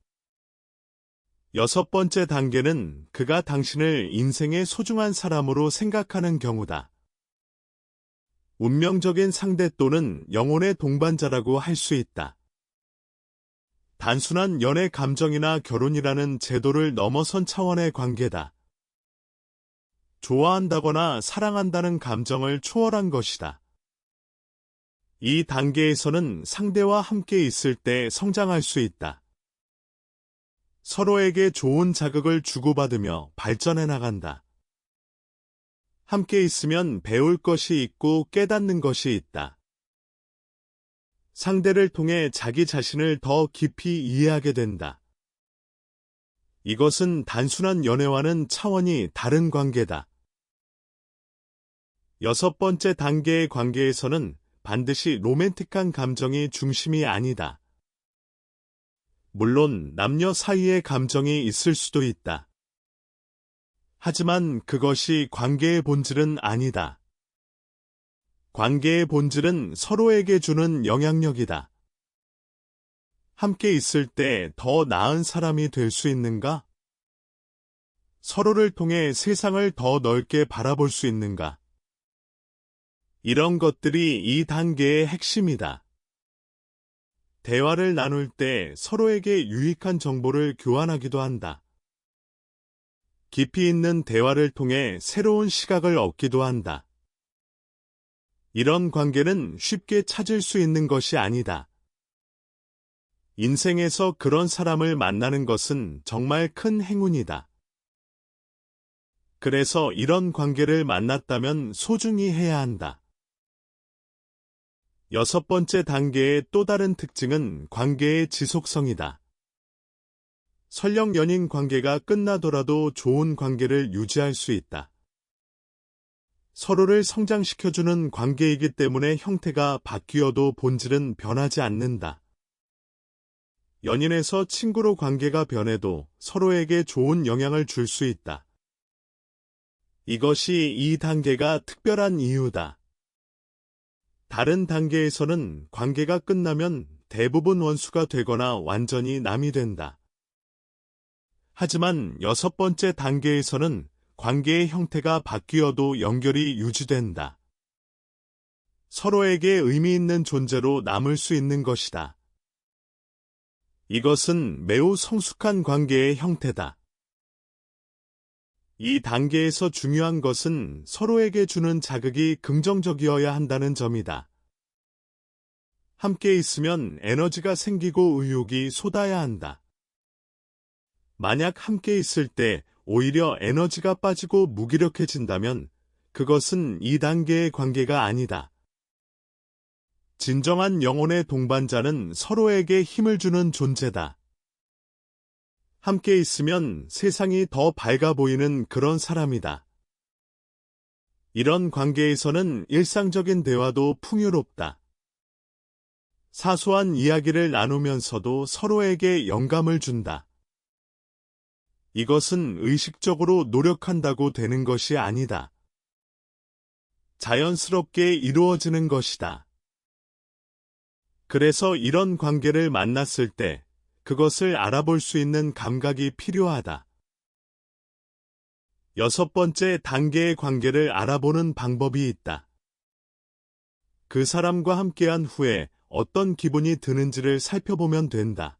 6번째 단계는 그가 당신을 인생의 소중한 사람으로 생각하는 경우다. 운명적인 상대 또는 영혼의 동반자라고 할 수 있다. 단순한 연애 감정이나 결혼이라는 제도를 넘어선 차원의 관계다. 좋아한다거나 사랑한다는 감정을 초월한 것이다. 이 단계에서는 상대와 함께 있을 때 성장할 수 있다. 서로에게 좋은 자극을 주고받으며 발전해 나간다. 함께 있으면 배울 것이 있고 깨닫는 것이 있다. 상대를 통해 자기 자신을 더 깊이 이해하게 된다. 이것은 단순한 연애와는 차원이 다른 관계다. 6번째 단계의 관계에서는 반드시 로맨틱한 감정이 중심이 아니다. 물론 남녀 사이의 감정이 있을 수도 있다. 하지만 그것이 관계의 본질은 아니다. 관계의 본질은 서로에게 주는 영향력이다. 함께 있을 때 더 나은 사람이 될 수 있는가? 서로를 통해 세상을 더 넓게 바라볼 수 있는가? 이런 것들이 이 단계의 핵심이다. 대화를 나눌 때 서로에게 유익한 정보를 교환하기도 한다. 깊이 있는 대화를 통해 새로운 시각을 얻기도 한다. 이런 관계는 쉽게 찾을 수 있는 것이 아니다. 인생에서 그런 사람을 만나는 것은 정말 큰 행운이다. 그래서 이런 관계를 만났다면 소중히 해야 한다. 6번째 단계의 또 다른 특징은 관계의 지속성이다. 설령 연인 관계가 끝나더라도 좋은 관계를 유지할 수 있다. 서로를 성장시켜주는 관계이기 때문에 형태가 바뀌어도 본질은 변하지 않는다. 연인에서 친구로 관계가 변해도 서로에게 좋은 영향을 줄 수 있다. 이것이 이 단계가 특별한 이유다. 다른 단계에서는 관계가 끝나면 대부분 원수가 되거나 완전히 남이 된다. 하지만 6번째 단계에서는 관계의 형태가 바뀌어도 연결이 유지된다. 서로에게 의미 있는 존재로 남을 수 있는 것이다. 이것은 매우 성숙한 관계의 형태다. 이 단계에서 중요한 것은 서로에게 주는 자극이 긍정적이어야 한다는 점이다. 함께 있으면 에너지가 생기고 의욕이 솟아야 한다. 만약 함께 있을 때 오히려 에너지가 빠지고 무기력해진다면 그것은 이 단계의 관계가 아니다. 진정한 영혼의 동반자는 서로에게 힘을 주는 존재다. 함께 있으면 세상이 더 밝아 보이는 그런 사람이다. 이런 관계에서는 일상적인 대화도 풍요롭다. 사소한 이야기를 나누면서도 서로에게 영감을 준다. 이것은 의식적으로 노력한다고 되는 것이 아니다. 자연스럽게 이루어지는 것이다. 그래서 이런 관계를 만났을 때 그것을 알아볼 수 있는 감각이 필요하다. 6번째 단계의 관계를 알아보는 방법이 있다. 그 사람과 함께한 후에 어떤 기분이 드는지를 살펴보면 된다.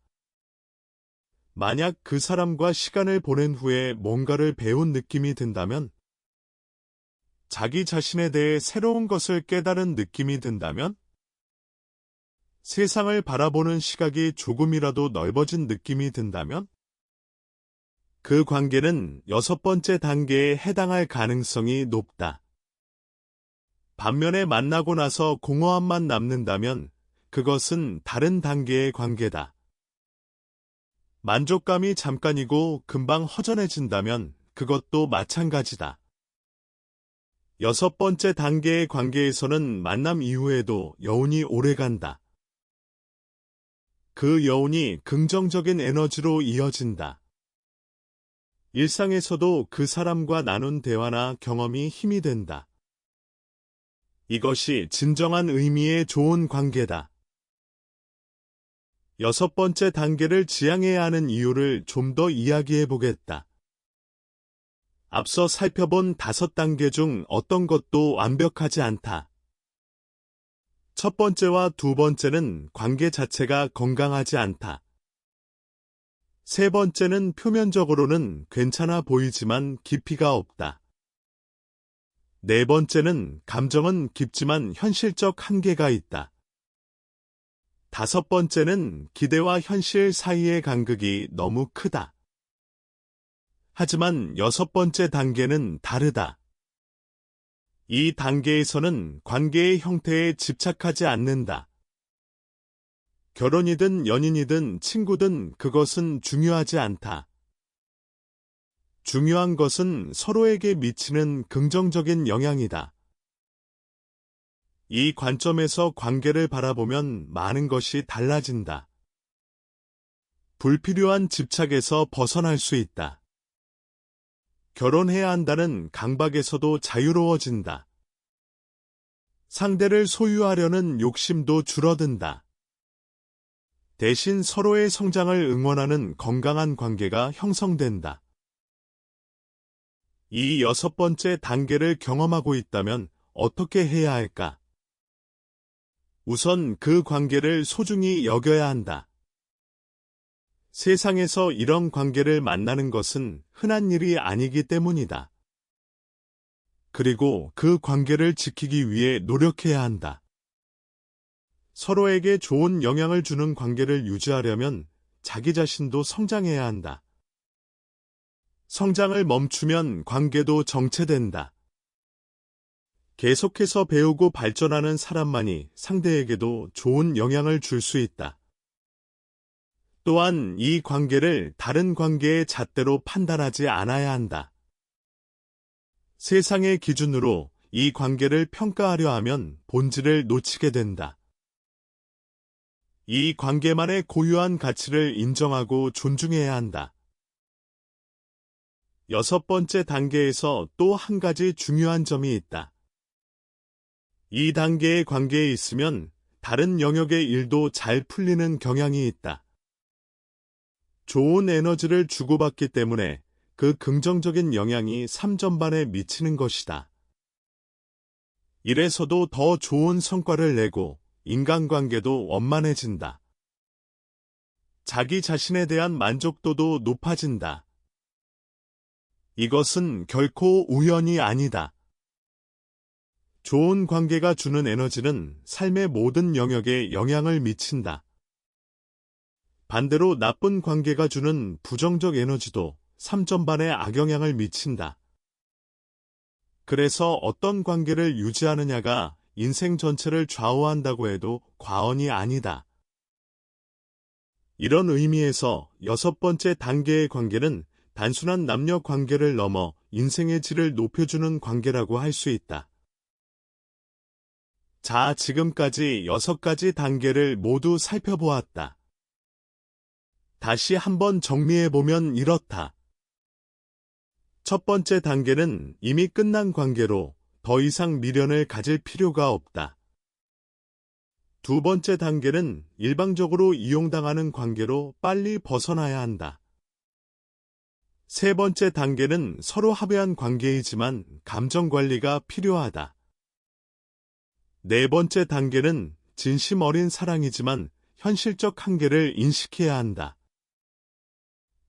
만약 그 사람과 시간을 보낸 후에 뭔가를 배운 느낌이 든다면, 자기 자신에 대해 새로운 것을 깨달은 느낌이 든다면, 세상을 바라보는 시각이 조금이라도 넓어진 느낌이 든다면, 그 관계는 6번째 단계에 해당할 가능성이 높다. 반면에 만나고 나서 공허함만 남는다면 그것은 다른 단계의 관계다. 만족감이 잠깐이고 금방 허전해진다면 그것도 마찬가지다. 6번째 단계의 관계에서는 만남 이후에도 여운이 오래간다. 그 여운이 긍정적인 에너지로 이어진다. 일상에서도 그 사람과 나눈 대화나 경험이 힘이 된다. 이것이 진정한 의미의 좋은 관계다. 6번째 단계를 지향해야 하는 이유를 좀 더 이야기해 보겠다. 앞서 살펴본 5단계 중 어떤 것도 완벽하지 않다. 첫 번째와 두 번째는 관계 자체가 건강하지 않다. 세 번째는 표면적으로는 괜찮아 보이지만 깊이가 없다. 네 번째는 감정은 깊지만 현실적 한계가 있다. 5번째는 기대와 현실 사이의 간극이 너무 크다. 하지만 6번째 단계는 다르다. 이 단계에서는 관계의 형태에 집착하지 않는다. 결혼이든 연인이든 친구든 그것은 중요하지 않다. 중요한 것은 서로에게 미치는 긍정적인 영향이다. 이 관점에서 관계를 바라보면 많은 것이 달라진다. 불필요한 집착에서 벗어날 수 있다. 결혼해야 한다는 강박에서도 자유로워진다. 상대를 소유하려는 욕심도 줄어든다. 대신 서로의 성장을 응원하는 건강한 관계가 형성된다. 이 6번째 단계를 경험하고 있다면 어떻게 해야 할까? 우선 그 관계를 소중히 여겨야 한다. 세상에서 이런 관계를 만나는 것은 흔한 일이 아니기 때문이다. 그리고 그 관계를 지키기 위해 노력해야 한다. 서로에게 좋은 영향을 주는 관계를 유지하려면 자기 자신도 성장해야 한다. 성장을 멈추면 관계도 정체된다. 계속해서 배우고 발전하는 사람만이 상대에게도 좋은 영향을 줄 수 있다. 또한 이 관계를 다른 관계의 잣대로 판단하지 않아야 한다. 세상의 기준으로 이 관계를 평가하려 하면 본질을 놓치게 된다. 이 관계만의 고유한 가치를 인정하고 존중해야 한다. 6번째 단계에서 또 한 가지 중요한 점이 있다. 이 단계의 관계에 있으면 다른 영역의 일도 잘 풀리는 경향이 있다. 좋은 에너지를 주고받기 때문에 그 긍정적인 영향이 삶 전반에 미치는 것이다. 이래서도 더 좋은 성과를 내고 인간관계도 원만해진다. 자기 자신에 대한 만족도도 높아진다. 이것은 결코 우연이 아니다. 좋은 관계가 주는 에너지는 삶의 모든 영역에 영향을 미친다. 반대로 나쁜 관계가 주는 부정적 에너지도 삶 전반에 악영향을 미친다. 그래서 어떤 관계를 유지하느냐가 인생 전체를 좌우한다고 해도 과언이 아니다. 이런 의미에서 6번째 단계의 관계는 단순한 남녀 관계를 넘어 인생의 질을 높여주는 관계라고 할 수 있다. 자, 지금까지 6가지 단계를 모두 살펴보았다. 다시 한번 정리해보면 이렇다. 첫 번째 단계는 이미 끝난 관계로 더 이상 미련을 가질 필요가 없다. 두 번째 단계는 일방적으로 이용당하는 관계로 빨리 벗어나야 한다. 세 번째 단계는 서로 합의한 관계이지만 감정 관리가 필요하다. 네 번째 단계는 진심 어린 사랑이지만 현실적 한계를 인식해야 한다.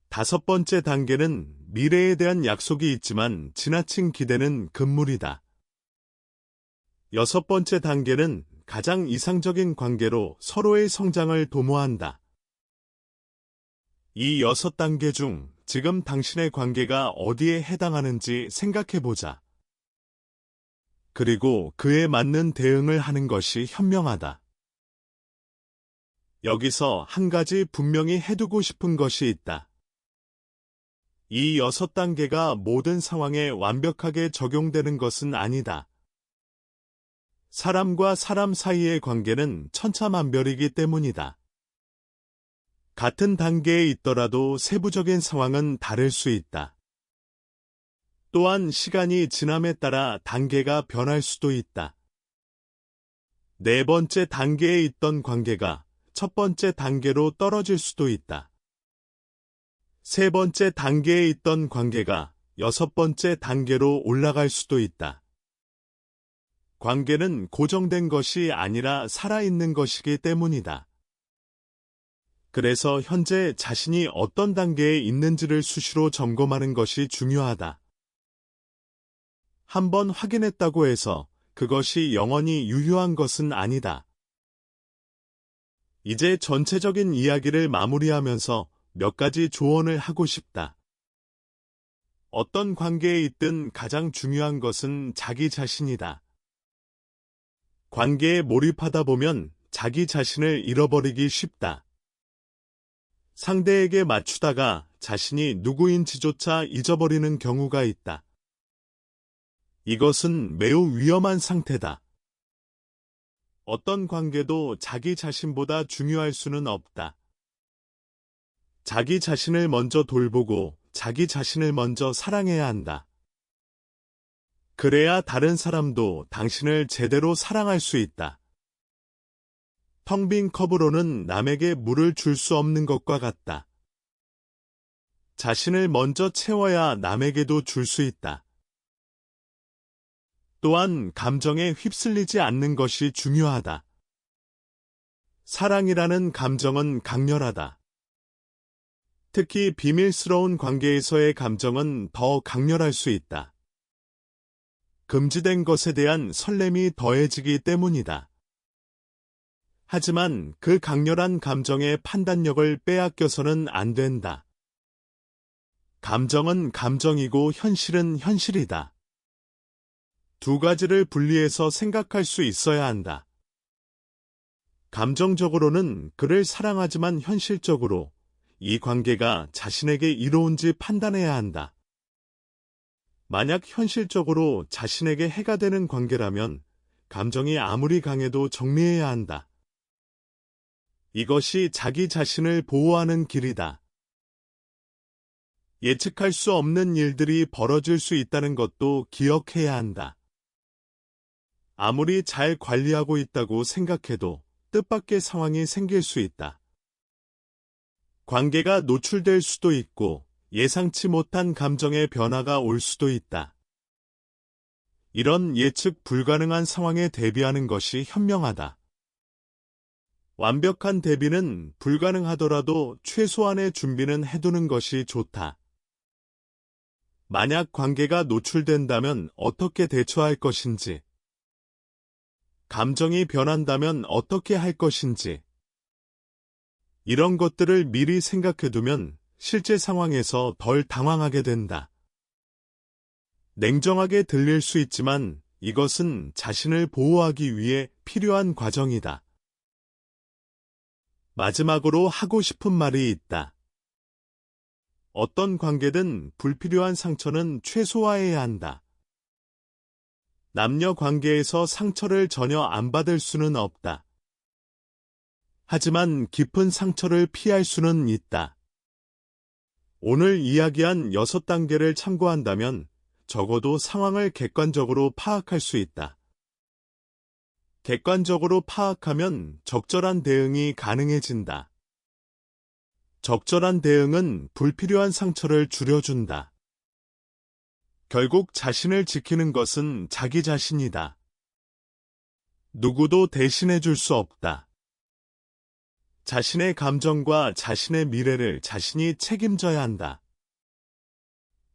다섯 번째 단계는 미래에 대한 약속이 있지만 지나친 기대는 금물이다. 여섯 번째 단계는 가장 이상적인 관계로 서로의 성장을 도모한다. 이 6단계 중 지금 당신의 관계가 어디에 해당하는지 생각해보자. 그리고 그에 맞는 대응을 하는 것이 현명하다. 여기서 한 가지 분명히 해두고 싶은 것이 있다. 이 6단계가 모든 상황에 완벽하게 적용되는 것은 아니다. 사람과 사람 사이의 관계는 천차만별이기 때문이다. 같은 단계에 있더라도 세부적인 상황은 다를 수 있다. 또한 시간이 지남에 따라 단계가 변할 수도 있다. 네 번째 단계에 있던 관계가 첫 번째 단계로 떨어질 수도 있다. 세 번째 단계에 있던 관계가 6번째 단계로 올라갈 수도 있다. 관계는 고정된 것이 아니라 살아있는 것이기 때문이다. 그래서 현재 자신이 어떤 단계에 있는지를 수시로 점검하는 것이 중요하다. 한번 확인했다고 해서 그것이 영원히 유효한 것은 아니다. 이제 전체적인 이야기를 마무리하면서 몇 가지 조언을 하고 싶다. 어떤 관계에 있든 가장 중요한 것은 자기 자신이다. 관계에 몰입하다 보면 자기 자신을 잃어버리기 쉽다. 상대에게 맞추다가 자신이 누구인지조차 잊어버리는 경우가 있다. 이것은 매우 위험한 상태다. 어떤 관계도 자기 자신보다 중요할 수는 없다. 자기 자신을 먼저 돌보고 자기 자신을 먼저 사랑해야 한다. 그래야 다른 사람도 당신을 제대로 사랑할 수 있다. 텅 빈 컵으로는 남에게 물을 줄 수 없는 것과 같다. 자신을 먼저 채워야 남에게도 줄 수 있다. 또한 감정에 휩쓸리지 않는 것이 중요하다. 사랑이라는 감정은 강렬하다. 특히 비밀스러운 관계에서의 감정은 더 강렬할 수 있다. 금지된 것에 대한 설렘이 더해지기 때문이다. 하지만 그 강렬한 감정의 판단력을 빼앗겨서는 안 된다. 감정은 감정이고 현실은 현실이다. 두 가지를 분리해서 생각할 수 있어야 한다. 감정적으로는 그를 사랑하지만 현실적으로 이 관계가 자신에게 이로운지 판단해야 한다. 만약 현실적으로 자신에게 해가 되는 관계라면 감정이 아무리 강해도 정리해야 한다. 이것이 자기 자신을 보호하는 길이다. 예측할 수 없는 일들이 벌어질 수 있다는 것도 기억해야 한다. 아무리 잘 관리하고 있다고 생각해도 뜻밖의 상황이 생길 수 있다. 관계가 노출될 수도 있고 예상치 못한 감정의 변화가 올 수도 있다. 이런 예측 불가능한 상황에 대비하는 것이 현명하다. 완벽한 대비는 불가능하더라도 최소한의 준비는 해두는 것이 좋다. 만약 관계가 노출된다면 어떻게 대처할 것인지, 감정이 변한다면 어떻게 할 것인지, 이런 것들을 미리 생각해두면 실제 상황에서 덜 당황하게 된다. 냉정하게 들릴 수 있지만 이것은 자신을 보호하기 위해 필요한 과정이다. 마지막으로 하고 싶은 말이 있다. 어떤 관계든 불필요한 상처는 최소화해야 한다. 남녀 관계에서 상처를 전혀 안 받을 수는 없다. 하지만 깊은 상처를 피할 수는 있다. 오늘 이야기한 6단계를 참고한다면 적어도 상황을 객관적으로 파악할 수 있다. 객관적으로 파악하면 적절한 대응이 가능해진다. 적절한 대응은 불필요한 상처를 줄여준다. 결국 자신을 지키는 것은 자기 자신이다. 누구도 대신해 줄 수 없다. 자신의 감정과 자신의 미래를 자신이 책임져야 한다.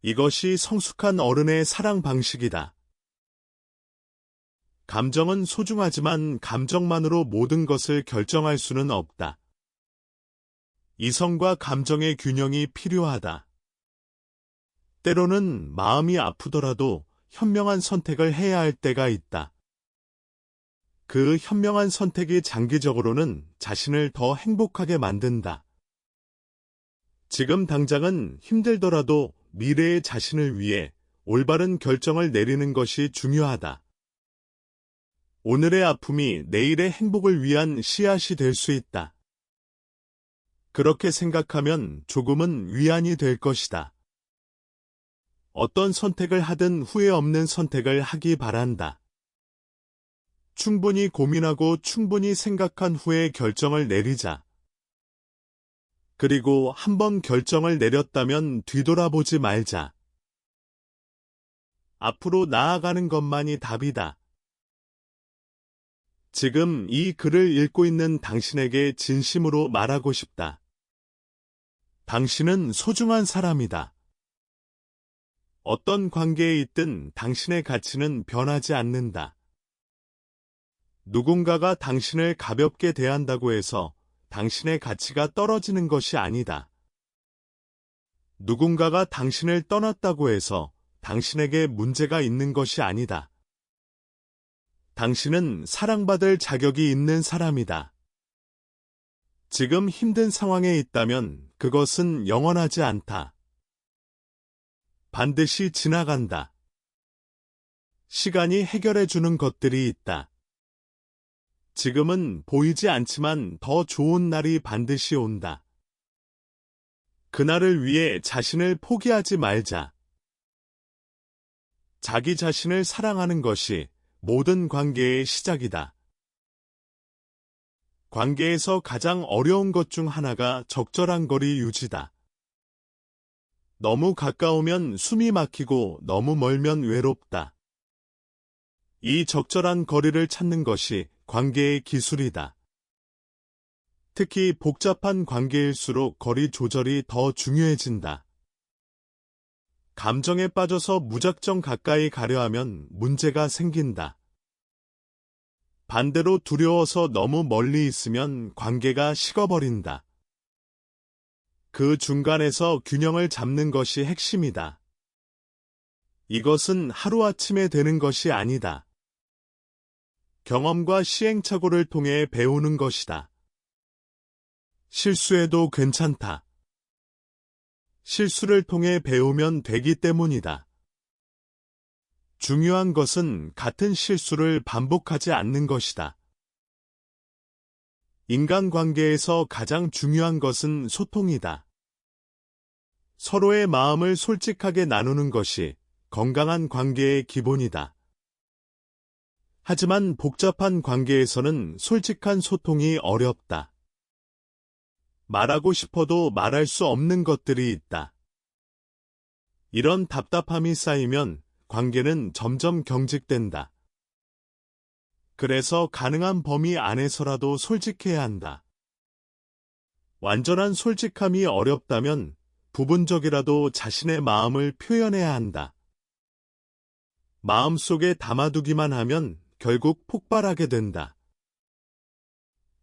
이것이 성숙한 어른의 사랑 방식이다. 감정은 소중하지만 감정만으로 모든 것을 결정할 수는 없다. 이성과 감정의 균형이 필요하다. 때로는 마음이 아프더라도 현명한 선택을 해야 할 때가 있다. 그 현명한 선택이 장기적으로는 자신을 더 행복하게 만든다. 지금 당장은 힘들더라도 미래의 자신을 위해 올바른 결정을 내리는 것이 중요하다. 오늘의 아픔이 내일의 행복을 위한 씨앗이 될 수 있다. 그렇게 생각하면 조금은 위안이 될 것이다. 어떤 선택을 하든 후회 없는 선택을 하기 바란다. 충분히 고민하고 충분히 생각한 후에 결정을 내리자. 그리고 한번 결정을 내렸다면 뒤돌아보지 말자. 앞으로 나아가는 것만이 답이다. 지금 이 글을 읽고 있는 당신에게 진심으로 말하고 싶다. 당신은 소중한 사람이다. 어떤 관계에 있든 당신의 가치는 변하지 않는다. 누군가가 당신을 가볍게 대한다고 해서 당신의 가치가 떨어지는 것이 아니다. 누군가가 당신을 떠났다고 해서 당신에게 문제가 있는 것이 아니다. 당신은 사랑받을 자격이 있는 사람이다. 지금 힘든 상황에 있다면 그것은 영원하지 않다. 반드시 지나간다. 시간이 해결해 주는 것들이 있다. 지금은 보이지 않지만 더 좋은 날이 반드시 온다. 그날을 위해 자신을 포기하지 말자. 자기 자신을 사랑하는 것이 모든 관계의 시작이다. 관계에서 가장 어려운 것 중 하나가 적절한 거리 유지다. 너무 가까우면 숨이 막히고 너무 멀면 외롭다. 이 적절한 거리를 찾는 것이 관계의 기술이다. 특히 복잡한 관계일수록 거리 조절이 더 중요해진다. 감정에 빠져서 무작정 가까이 가려 하면 문제가 생긴다. 반대로 두려워서 너무 멀리 있으면 관계가 식어버린다. 그 중간에서 균형을 잡는 것이 핵심이다. 이것은 하루아침에 되는 것이 아니다. 경험과 시행착오를 통해 배우는 것이다. 실수해도 괜찮다. 실수를 통해 배우면 되기 때문이다. 중요한 것은 같은 실수를 반복하지 않는 것이다. 인간관계에서 가장 중요한 것은 소통이다. 서로의 마음을 솔직하게 나누는 것이 건강한 관계의 기본이다. 하지만 복잡한 관계에서는 솔직한 소통이 어렵다. 말하고 싶어도 말할 수 없는 것들이 있다. 이런 답답함이 쌓이면 관계는 점점 경직된다. 그래서 가능한 범위 안에서라도 솔직해야 한다. 완전한 솔직함이 어렵다면 부분적이라도 자신의 마음을 표현해야 한다. 마음속에 담아두기만 하면 결국 폭발하게 된다.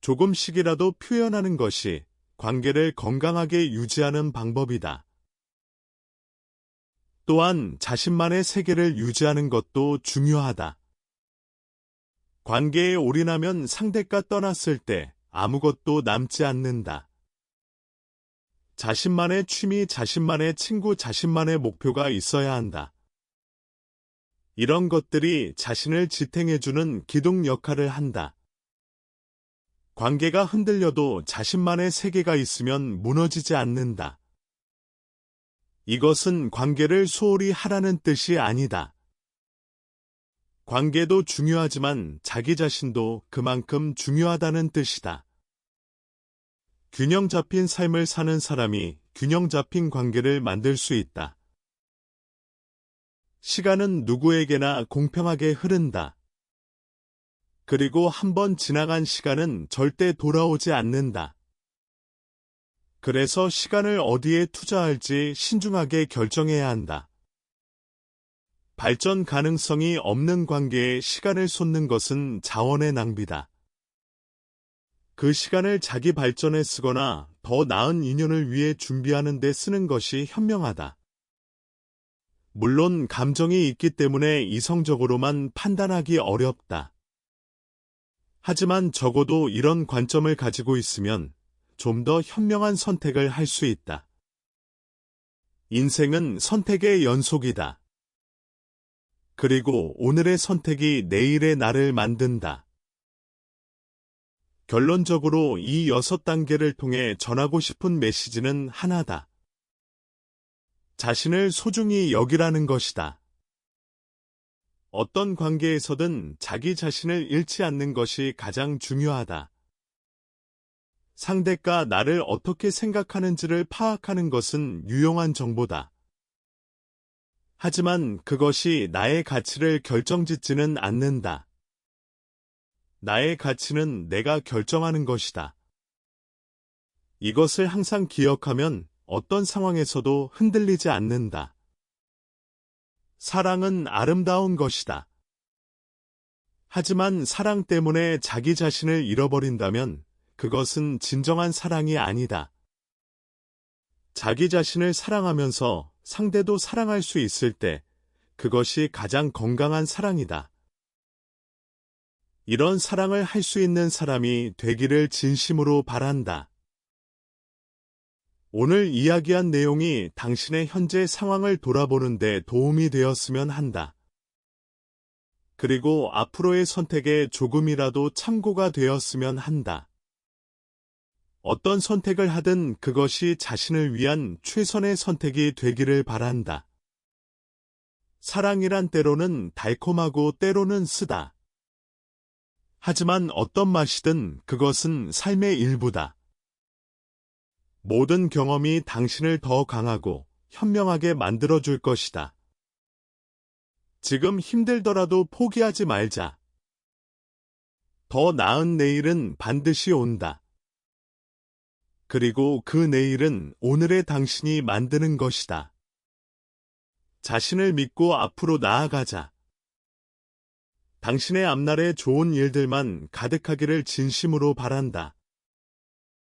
조금씩이라도 표현하는 것이 관계를 건강하게 유지하는 방법이다. 또한 자신만의 세계를 유지하는 것도 중요하다. 관계에 올인하면 상대가 떠났을 때 아무것도 남지 않는다. 자신만의 취미, 자신만의 친구, 자신만의 목표가 있어야 한다. 이런 것들이 자신을 지탱해주는 기둥 역할을 한다. 관계가 흔들려도 자신만의 세계가 있으면 무너지지 않는다. 이것은 관계를 소홀히 하라는 뜻이 아니다. 관계도 중요하지만 자기 자신도 그만큼 중요하다는 뜻이다. 균형 잡힌 삶을 사는 사람이 균형 잡힌 관계를 만들 수 있다. 시간은 누구에게나 공평하게 흐른다. 그리고 한번 지나간 시간은 절대 돌아오지 않는다. 그래서 시간을 어디에 투자할지 신중하게 결정해야 한다. 발전 가능성이 없는 관계에 시간을 쏟는 것은 자원의 낭비다. 그 시간을 자기 발전에 쓰거나 더 나은 인연을 위해 준비하는 데 쓰는 것이 현명하다. 물론 감정이 있기 때문에 이성적으로만 판단하기 어렵다. 하지만 적어도 이런 관점을 가지고 있으면 좀 더 현명한 선택을 할 수 있다. 인생은 선택의 연속이다. 그리고 오늘의 선택이 내일의 나를 만든다. 결론적으로 이 6단계를 통해 전하고 싶은 메시지는 하나다. 자신을 소중히 여기라는 것이다. 어떤 관계에서든 자기 자신을 잃지 않는 것이 가장 중요하다. 상대가 나를 어떻게 생각하는지를 파악하는 것은 유용한 정보다. 하지만 그것이 나의 가치를 결정짓지는 않는다. 나의 가치는 내가 결정하는 것이다. 이것을 항상 기억하면 어떤 상황에서도 흔들리지 않는다. 사랑은 아름다운 것이다. 하지만 사랑 때문에 자기 자신을 잃어버린다면 그것은 진정한 사랑이 아니다. 자기 자신을 사랑하면서 상대도 사랑할 수 있을 때 그것이 가장 건강한 사랑이다. 이런 사랑을 할 수 있는 사람이 되기를 진심으로 바란다. 오늘 이야기한 내용이 당신의 현재 상황을 돌아보는 데 도움이 되었으면 한다. 그리고 앞으로의 선택에 조금이라도 참고가 되었으면 한다. 어떤 선택을 하든 그것이 자신을 위한 최선의 선택이 되기를 바란다. 사랑이란 때로는 달콤하고 때로는 쓰다. 하지만 어떤 맛이든 그것은 삶의 일부다. 모든 경험이 당신을 더 강하고 현명하게 만들어줄 것이다. 지금 힘들더라도 포기하지 말자. 더 나은 내일은 반드시 온다. 그리고 그 내일은 오늘의 당신이 만드는 것이다. 자신을 믿고 앞으로 나아가자. 당신의 앞날에 좋은 일들만 가득하기를 진심으로 바란다.